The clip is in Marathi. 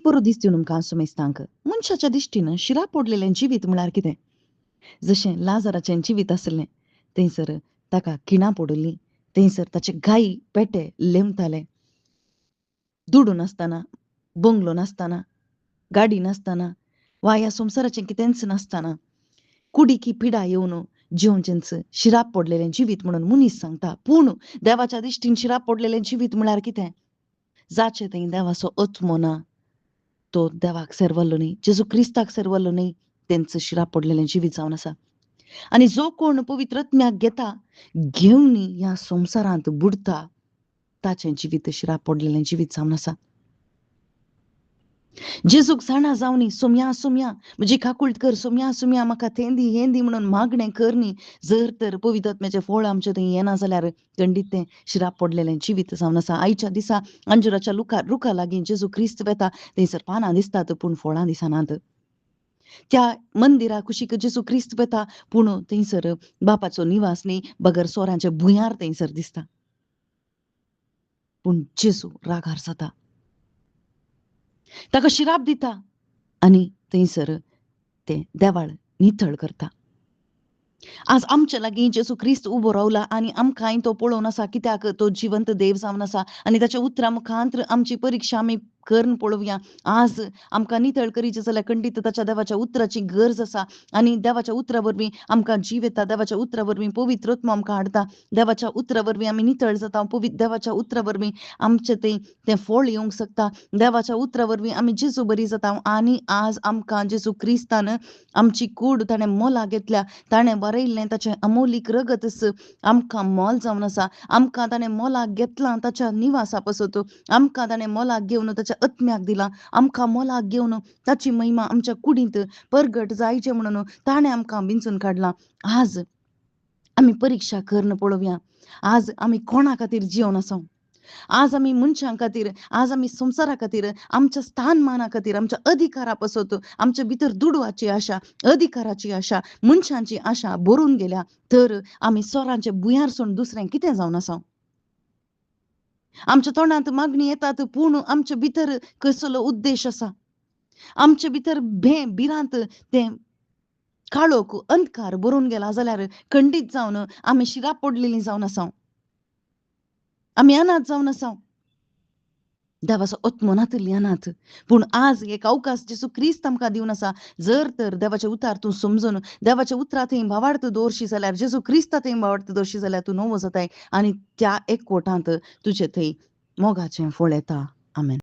बरो दीस दिवन आमकां सुमेस्तांक मनशाच्या दिश्टीन शिरा पडलेलें जिवीत म्हळ्यार कितें? जशें लाजाराचें जिवीत आसलें थंयसर ताका खिणां पडुल्लीं, थंयसर ताचे गायी पेटे लेवताले. दुडू नासतना, बंगलो नासतना, गाडी नासतना, वा ह्या संवसाराचें कितेंच नासतना कुडीकी पिडा येवन जिवचेंच शिराप पडलेलें जिवीत म्हणून मनीस सांगता. पूण देवाच्या दिश्टीन शिराप पडलेलें जिवीत म्हळ्यार कितें? जाचे थंय देवाचो आत्मो ना, तो देवाक सेरवल्लो न्ही, जेजू क्रिस्ताक सेरवल्लो न्ही, तेंच शिराप पडलेलें जिवीत जावन आसा. आनी जो कोण पवित्र आत्म्याक घेता, घेवन ह्या संवसारांत बुडता, ताचें जिवीत शिराप पडलेलें जिवीत जावन आसा. जेजूक जाणा जावनी सोम्या सोम्या म्हजी काकूळट कर, सोम्या सोम्या म्हाका तें दी हें दी म्हणून मागणें कर न्ही. जर तर पवित्र आत्म्याचें फळ आमचे थंय येना जाल्यार खंडीत तें शिराप पडलेलें जिवीत जावन आसा. आयच्या दिसा अंजुराच्या रुखा लागीं जेजू क्रिस्त वेता, थंयसर पानां दिसतात पूण फळां दिसनात. त्या मंदिरा कुशीक जेजू क्रिस्त वेता, पूण थंयसर बापाचो निवास न्ही, बगर सोरांचें भुंयार थंयसर दिसता. पूण जेजू रागार जाता, ताका शिराप दिता आनी थंयसर तें देवाळ नितळ करता. आज आमचे लागीं जेजू क्रिस्त उबो रावला आनी आमकांय तो पळोवन आसा, कित्याक तो जिवंत देव जावन आसा आनी ताच्या उतरां मुखांतर आमची परिक्षा आमी करून पळोवया. आज आमकां नितळ करीचे जाल्यार खंडीत ताच्या देवाच्या उतराची गरज आसा आनी देवाच्या उतरा वरवीं आमकां जीव येता, देवाच्या उतरा वरवीं पवित्र आत्मो आमकां हाडटा, देवाच्या उतरा वरवीं आमी नितळ जाता, देवाच्या उतरा वरवीं आमचें तें फळ येवंक शकता, देवाच्या उतरा वरवीं आमी जेजू बरी जाता. आनी आज आमकां जेजू क्रिस्तान आमची कूड ताणें मोला घेतल्या, ताणें बरयल्लें ताचें अमोलीक रगत आमकां मोल जावन आसा. आमकां ताणें मोलाक घेतलां ताच्या निवासा पासत, आमकां ताणें मोलाक घेवन ताच्या आत्म्याक दिलां, आमकां मोलाक घेवन ताची महिमा आमच्या कुडींत परगट जायचें म्हणून ताणें आमकां विंचून काडलां. आज आमी परिक्षा करून पळोवया, आज आमी कोणा खातीर जिवन आसा? आज आमी मनशां खातीर, आज आमी संवसारा खातीर, आमच्या स्थानमाना खातीर, आमच्या अधिकारा पासत आमच्या भितर दुडवाची आशा, अधिकाराची आशा, मनशांची आशा भरून गेल्या, तर आमी सोरांचे भुंयार सोडून दुसरें कितें जावन आसा? आमच्या तोंडांत मागणी येतात, पूण आमचे भितर कसलो उद्देश आसा? आमचे भितर भिरांत तें काळोख अंधकार भरून गेला जाल्यार खंडीत जावन आमी शिराप पडलेलीं जावन आसा, आमी अनाथ जावन आसा. देवाचो आत्मो ना तरी अनाथ. पूण आज एक अवकाश जेजू क्रिस्त आमकां दिवन आसा. जर तर देवाचे उतार तूं समजून देवाच्या उतरां थंय भावार्थ दवरशी जाल्यार, जेजू क्रिस्ता थंय भावार्थ दवरशी जाल्यार तूं नवो जाताय आनी त्या एकवटांत तुजें थंय मोगाचें फळ येता. आमेन.